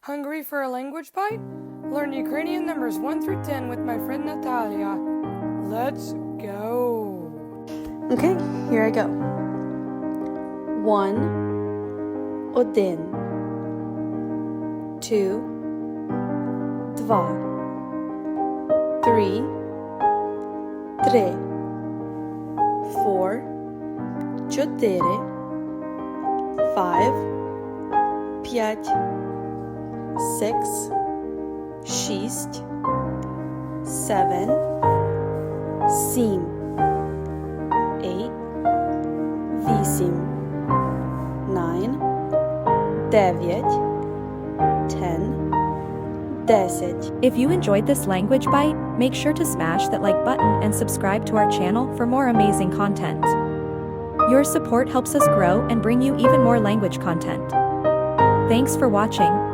Hungry for a language bite? Learn Ukrainian numbers 1 through 10 with my friend Natalia. Let's go. Okay, here I go. 1, один, 2, два, 3, три, 4, 4, 5, 5, 6, 6, 7, 7, 8, 8, 9, 9, 10, 10. If you enjoyed this language bite, make sure to smash that like button and subscribe to our channel for more amazing content. Your support helps us grow and bring you even more language content. Thanks for watching.